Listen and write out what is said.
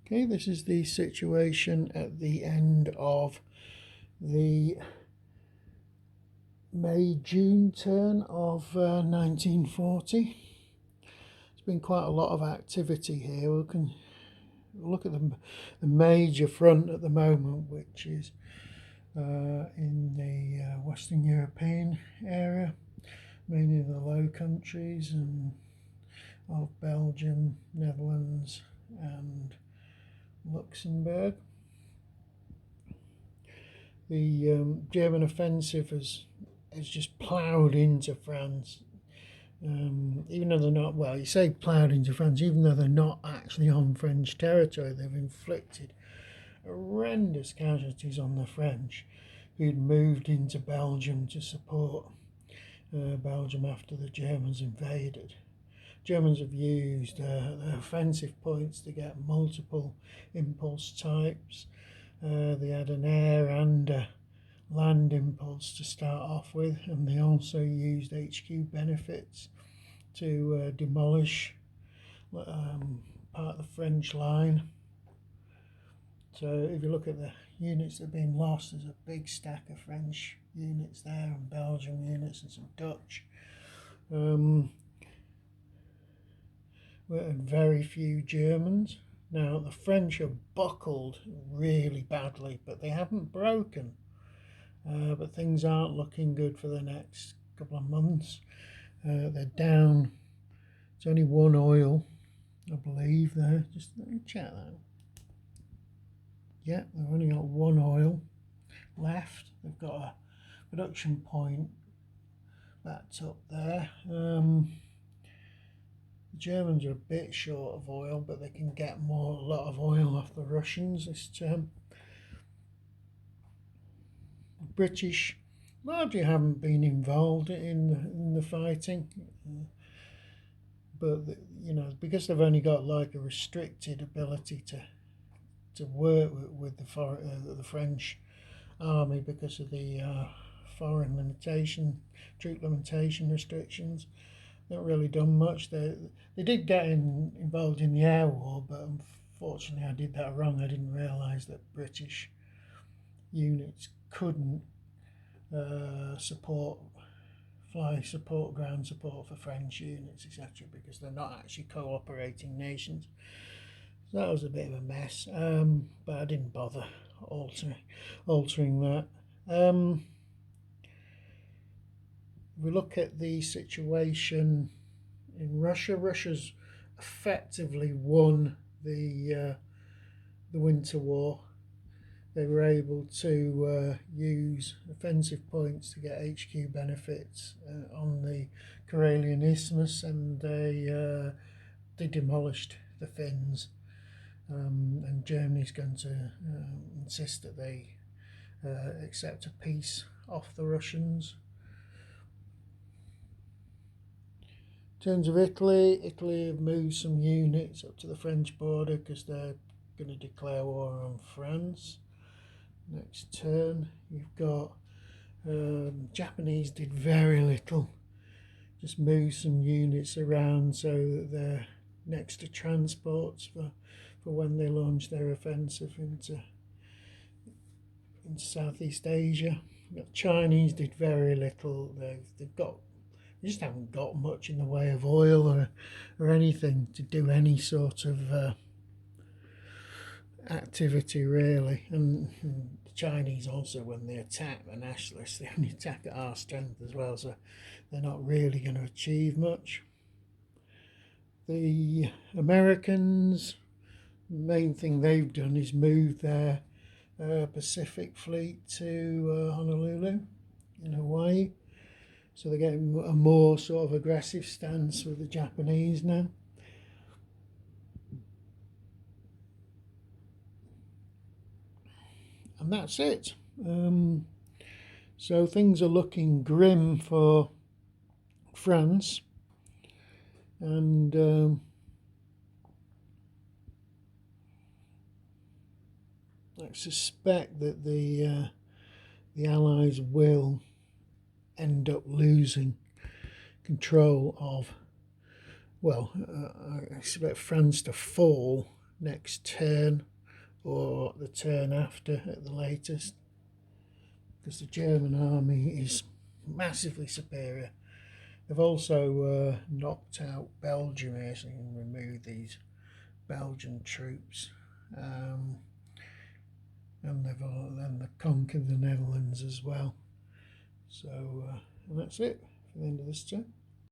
Okay, this is the situation at the end of the May-June turn of 1940. There's been quite a lot of activity here. We can look at the major front at the moment, which is in the Western European area, mainly the Low Countries and of Belgium, Netherlands and Luxembourg. The German offensive has just ploughed into France. Even though they're not, well, you say ploughed into France, even though they're not actually on French territory, they've inflicted horrendous casualties on the French who'd moved into Belgium to support Belgium after the Germans invaded. Germans have used their offensive points to get multiple impulse types. They had an air and a land impulse to start off with, and they also used HQ benefits to demolish part of the French line. So if you look at the units that have been lost, there's a big stack of French units there and Belgian units and some Dutch. And very few Germans. Now the French are buckled really badly, but they haven't broken. But things aren't looking good for the next couple of months. They're down. It's only one oil, I believe. There, just let me check that. Yeah, they've only got one oil left. They've got a production point that's up there. The Germans are a bit short of oil, but they can get a lot of oil off the Russians this term. The British largely haven't been involved in the fighting, but because they've only got like a restricted ability to work with the French army because of the foreign troop limitation restrictions. Not really done much. They did get involved in the air war, but unfortunately I did that wrong. I didn't realise that British units couldn't fly support, ground support for French units, etc., because they're not actually cooperating nations. So that was a bit of a mess, but I didn't bother altering that. We look at the situation in Russia. Russia's effectively won the Winter War. They were able to use offensive points to get HQ benefits on the Karelian Isthmus, and they demolished the Finns. And Germany's going to insist that they accept a peace off the Russians. In terms of Italy have moved some units up to the French border because they're going to declare war on France next turn. You've got Japanese did very little, just moved some units around so that they're next to transports for when they launch their offensive into Southeast Asia. The Chinese did very little. They just haven't got much in the way of oil or anything to do any sort of activity really. And the Chinese also, when they attack the nationalists, they only attack at our strength as well, so they're not really going to achieve much. The Americans, the main thing they've done is move their Pacific Fleet to Honolulu in Hawaii. So they're getting a more sort of aggressive stance with the Japanese now. And that's it. So things are looking grim for France. And I suspect that the Allies will end up losing control of, I expect France to fall next turn or the turn after at the latest, because the German army is massively superior. They've also knocked out Belgium here, so you can remove these Belgian troops. And they've conquered the Netherlands as well. So and that's it for the end of this turn.